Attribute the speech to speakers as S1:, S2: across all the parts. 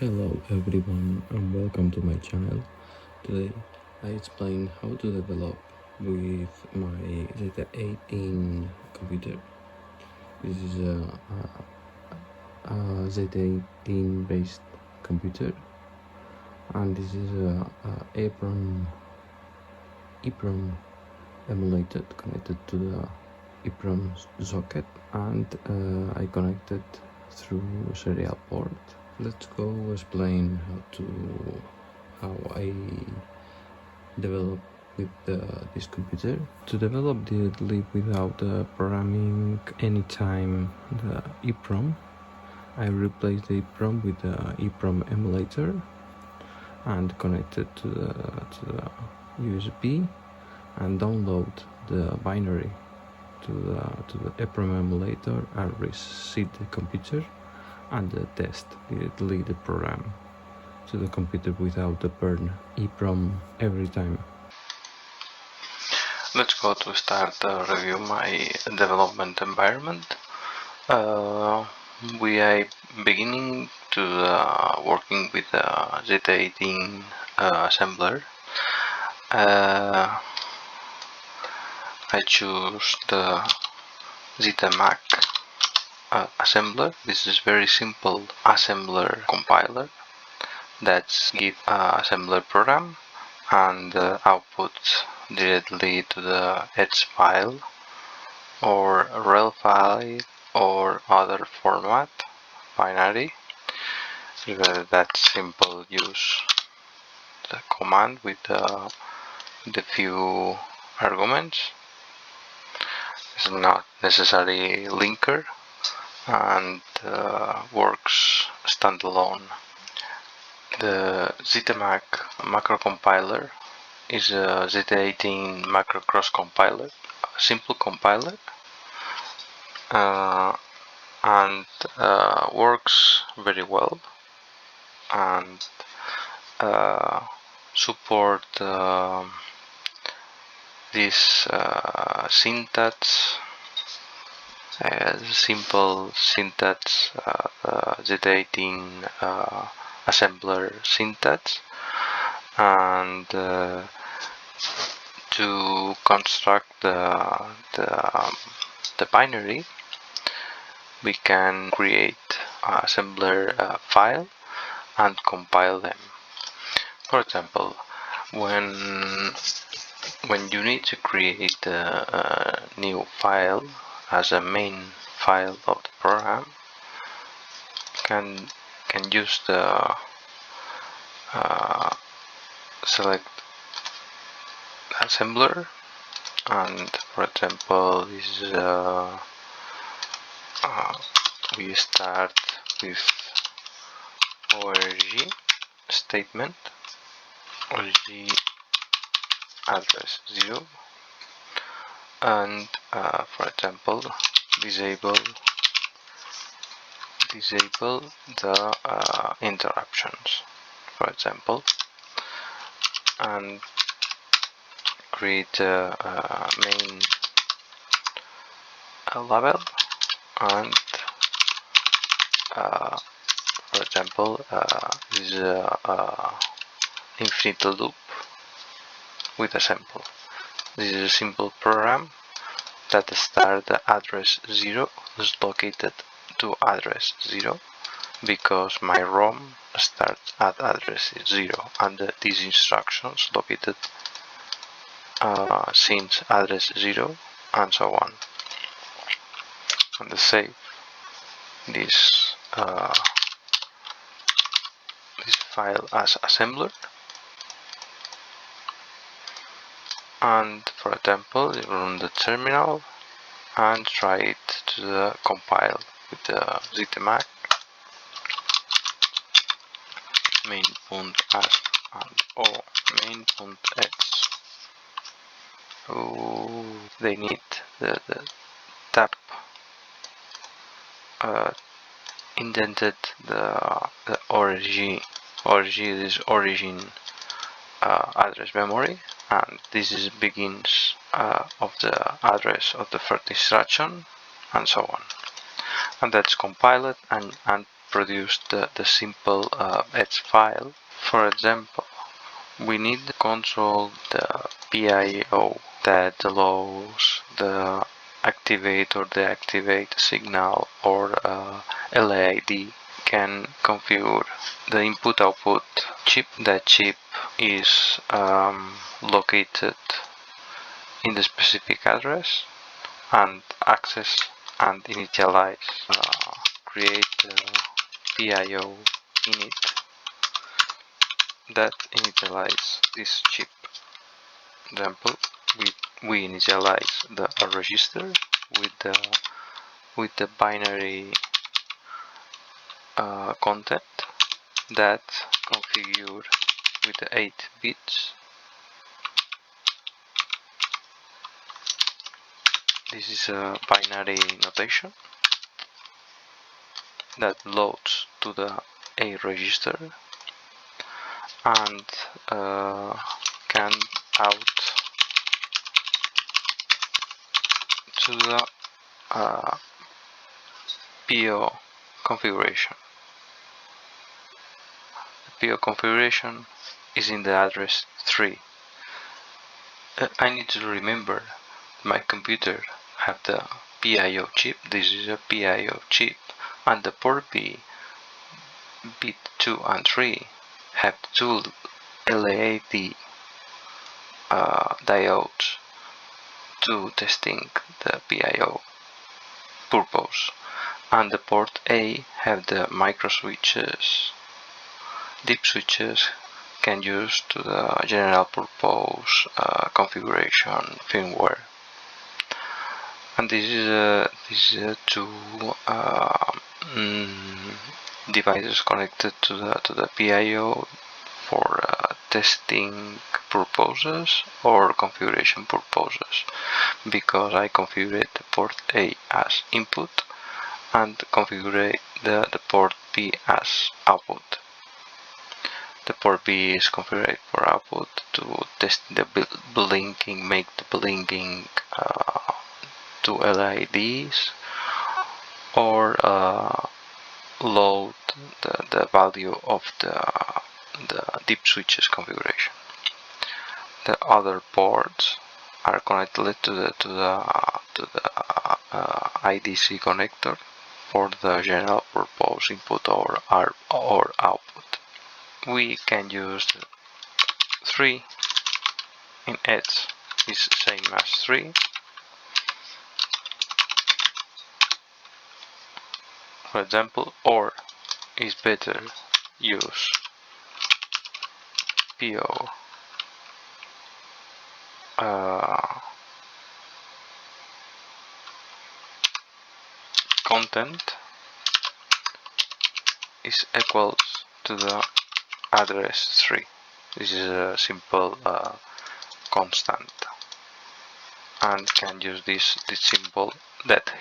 S1: Hello everyone and welcome to my channel. Today I explain how to develop with my Z80 computer. This is a Z80 based computer, and this is a EEPROM emulator connected to the EEPROM socket, and I connected through serial port. Let's go explain how I develop with this computer. To develop directly without programming anytime the EEPROM, I replaced the EEPROM with the EEPROM emulator and connected to the USB and download the binary to the EEPROM emulator and reset the computer and test directly the program to the computer without the burn EEPROM every time.
S2: Let's go to start review my development environment. We are beginning to working with Z80 assembler. I choose the Z80 assembler. This is very simple assembler compiler that gives assembler program and output directly to the H file or rel file or other format binary. That's simple. Use the command with the few arguments. It's not necessary linker and works standalone. The Z80 macro compiler is a Z80 macro cross compiler, a simple compiler, and works very well and support this syntax, simple syntax, Z80 assembler syntax, and to construct the binary, we can create assembler file and compile them. For example, when you need to create a new file as a main file of the program, can use the select assembler, and for example this is we start with org statement, org address 0, and for example disable the interruptions, for example, and create a main label, and for example this is a infinite loop with a sample. This is a simple program that starts the address 0 is located to address 0 because my ROM starts at address 0 and these instructions located since address 0 and so on. And save this file as assembler, and for example you run the terminal and try it to compile with the Z80 main.asp and or main.x. They need the tab indented the org is origin address memory, and this is begins of the address of the first instruction, and so on. And that's compiled and produce the simple edge file. For example, we need to control the PIO that allows the activate or deactivate signal or LED. Can configure the input-output chip. That chip is located in the specific address, and access and initialize. Create the PIO init that initialize this chip. For example, we initialize the register with the binary content that configured with the 8 bits. This is a binary notation that loads to the A register and can out to the PO configuration. The PO configuration is in the address 3. I need to remember my computer have the PIO chip. This is a PIO chip, and the port B bit 2 and 3 have two LED diodes to testing the PIO purpose, and the port A have the micro switches, deep switches can use to the general purpose configuration firmware. And this is two devices connected to the PIO for testing purposes or configuration purposes, because I configured the port A as input and configure the port B as output. The port B is configured for output to test the blinking, make the blinking to LEDs, or load the value of the deep switches configuration. The other ports are connected to the IDC connector for the general purpose input or output. We can use 3 in edge is same as 3. For example, or is better use PO content is equals to the address 3. This is a simple constant, and can use this symbol that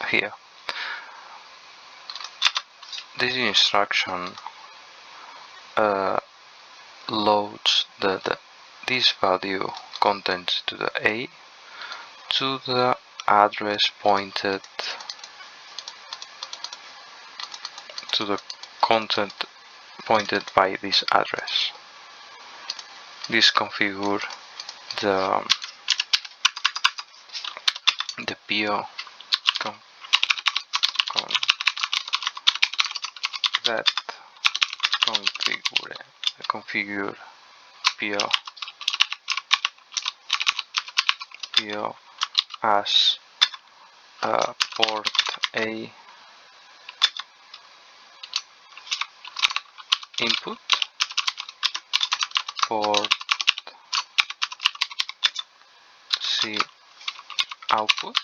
S2: here. This instruction loads this value content to the A to the address pointed to the content pointed by this address. This configure the PO that configure PO as port A input, port C output,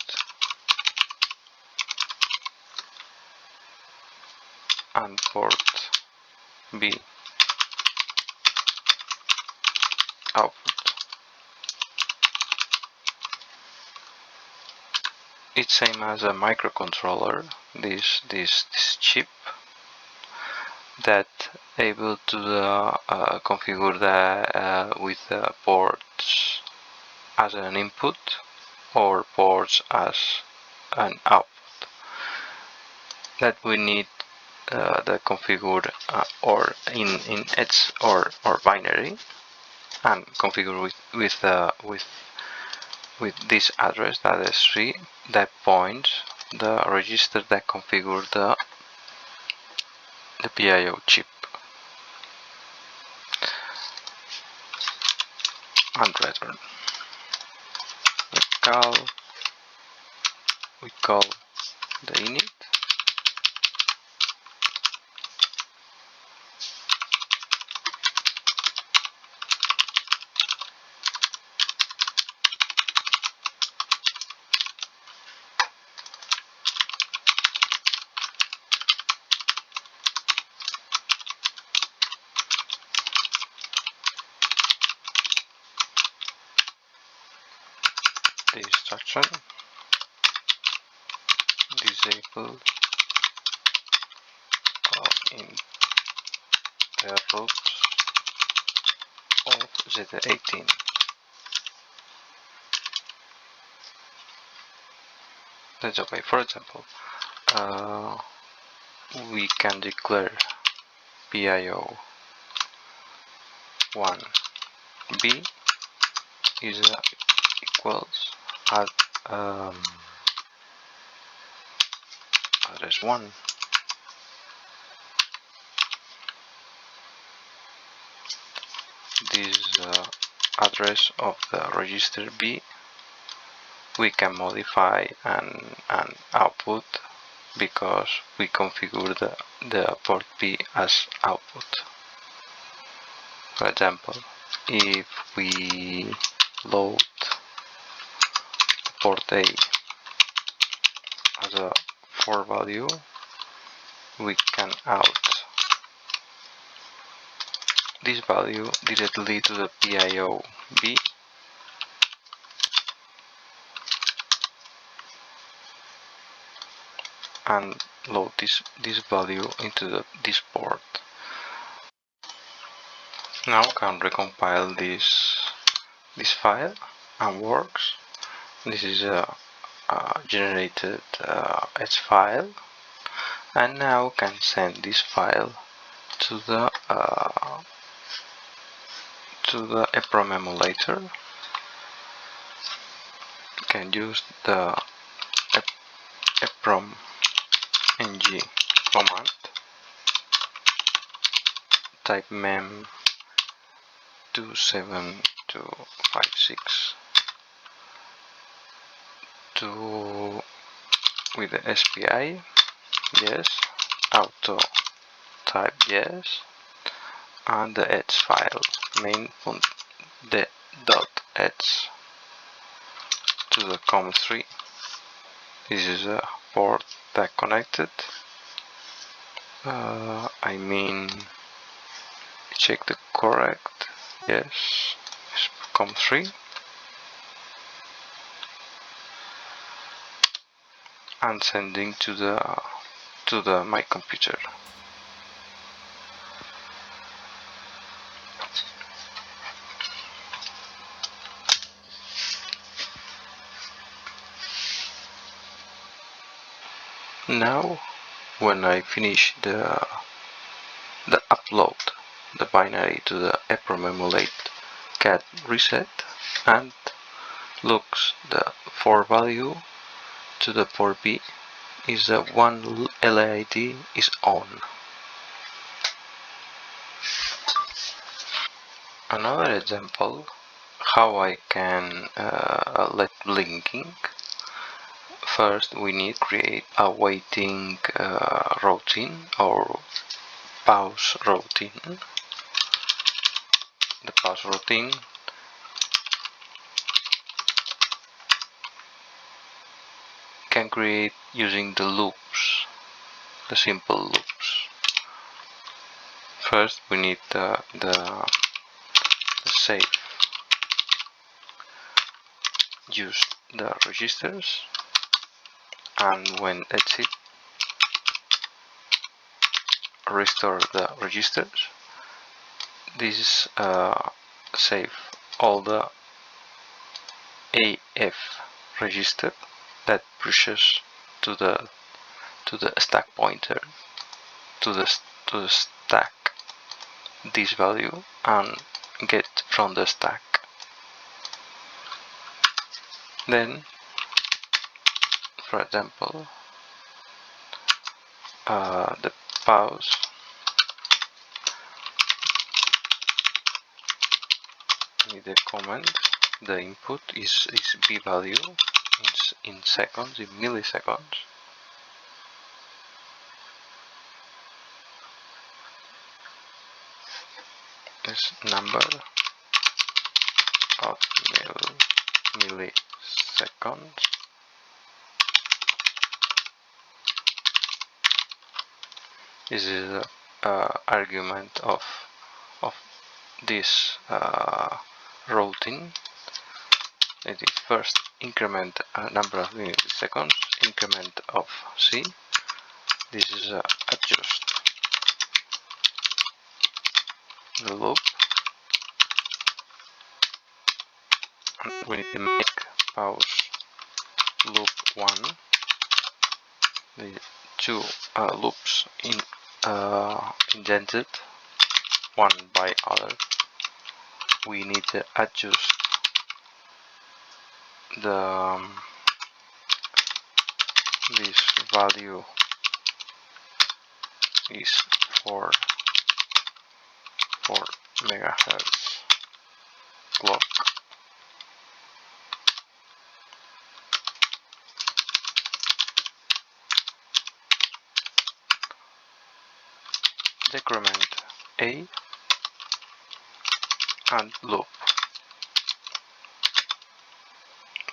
S2: and port B output. It's same as a microcontroller. This chip that able to configure the with ports as an input or ports as an output. That we need the configure or in Edge or binary, and configure with this address, that is 3, that points the register that configure the PIO chip, and return. We call the init, the instruction disable interrupt of Z80. That's okay. For example, we can declare PIO 1B is equals at address 1. This address of the register B we can modify and output, because we configure the port B as output. For example, if we load port A as a 4 value, we can out this value directly to the PIO B and load this value into this port. Now can recompile this file and works. This is a generated Edge file, and now can send this file to the EEPROM emulator. Can use the EEPROM ng command, type mem 27256 with the SPI, yes, auto type yes, and the Edge file main.edge to the COM3. This is a port that connected. Check the correct, yes, it's COM3, and sending to my computer. Now, when I finish the upload the binary to the EEPROM emulate cat reset and looks the 4 value to the port B is the one LED is on. Another example how I can let blinking. First we need to create a waiting routine or pause routine. The pause routine can create using the loops, the simple loops. First we need the save. Use the registers, and when that's it, restore the registers. This save all the AF register that pushes to the stack pointer to the stack this value and get from the stack. Then, for example, the pause with the command, the input is b value in seconds, in milliseconds. This number of milliseconds. This is the argument of this routing. It is first increment number of milliseconds, increment of c. This is adjust the loop. And we need to make pause loop 1. The two loops indented one by other. We need to adjust this value is 4 megahertz clock. Decrement A and loop.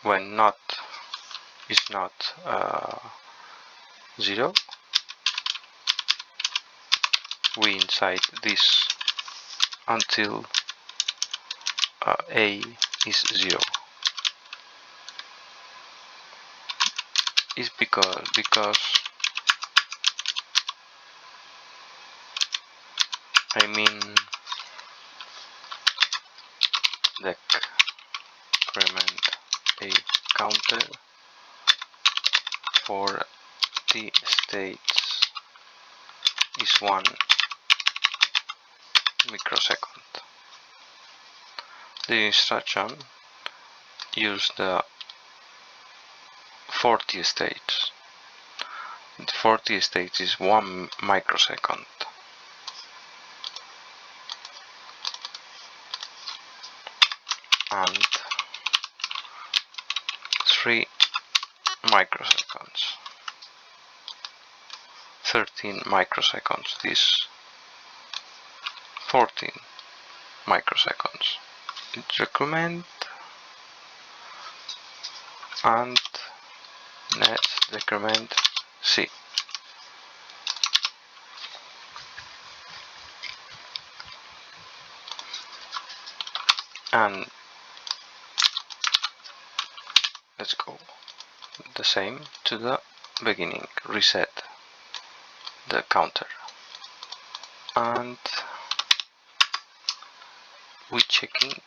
S2: When is not 0, we inside this until A is 0. Is because I mean decrement A counter for the states is 1 microsecond. The instruction use the 40 states. 40 states is 1 microsecond. And 3 microseconds, 13 microseconds, this 14 microseconds. Decrement and next decrement C. And let's go the same to the beginning, reset the counter, and we checking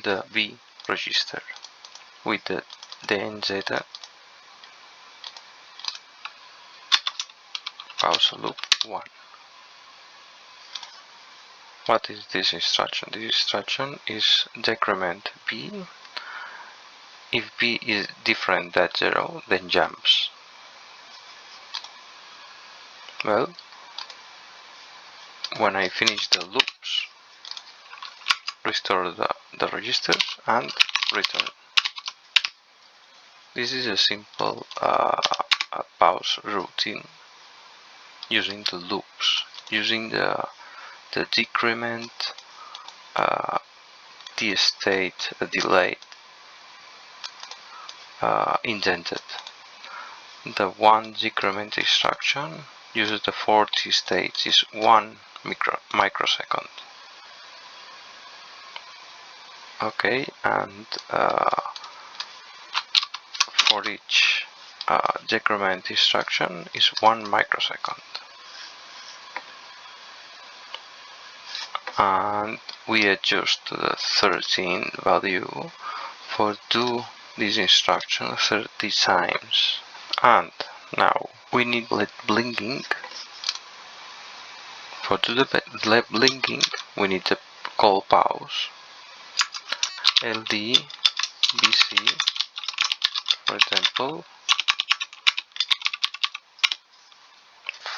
S2: the B register with the DNZ pause loop 1. What is this instruction? This instruction is decrement B. If B is different than 0, then jumps. Well, when I finish the loops, restore the registers and return. This is a simple pause routine using the loops, using the decrement, the state delay indented. The one decrement instruction uses the 40 states, is 1 microsecond. Okay, and for each decrement instruction is 1 microsecond. And we adjust to the 13 value for do this instruction 30 times. And now we need LED blinking For to the LED blinking, we need to call pause LD BC, for example,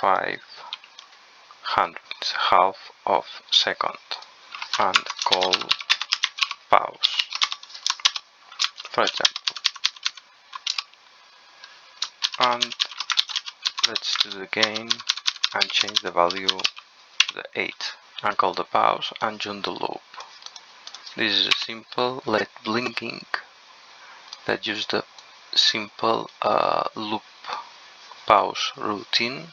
S2: 500 half of second, and call pause, for example. And let's do the gain and change the value to the 8 and call the pause and join the loop. This is a simple LED blinking that uses the simple loop pause routine.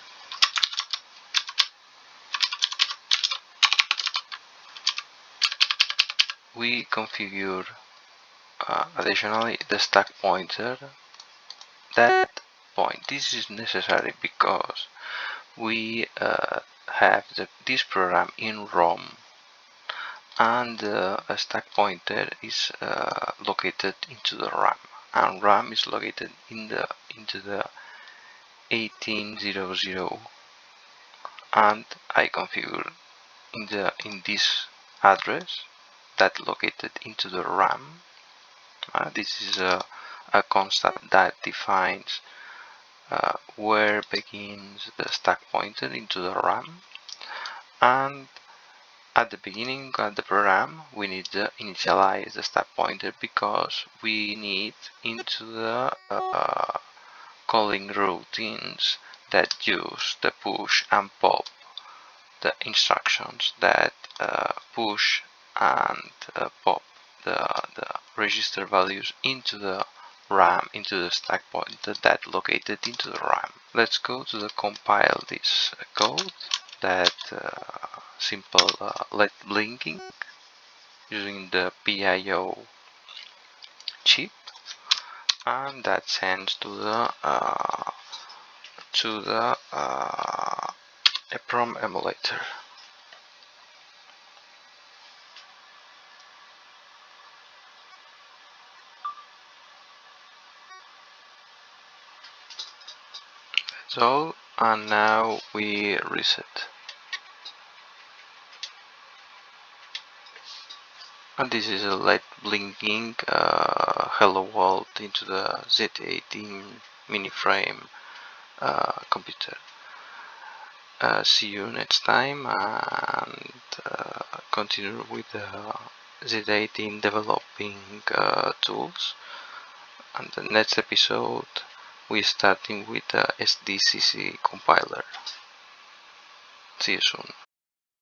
S2: We configure additionally the stack pointer. That point, this is necessary because we have this program in ROM, and a stack pointer is located into the RAM, and RAM is located into the 1800, and I configure in this address that located into the RAM. This is a constant that defines where begins the stack pointer into the RAM, and at the beginning of the program we need to initialize the stack pointer because we need into the calling routines that use the push and pop, the instructions that push and pop the register values into the RAM, into the stack pointer that located into the RAM. Let's go to the compile this code, that simple LED blinking using the PIO chip, and that sends to the EEPROM Emulator. So, and now we reset. And this is a LED blinking hello world into the Z80 Miniframe computer. See you next time, and continue with the Z80 developing tools. And the next episode we're starting with the SDCC compiler. See you soon.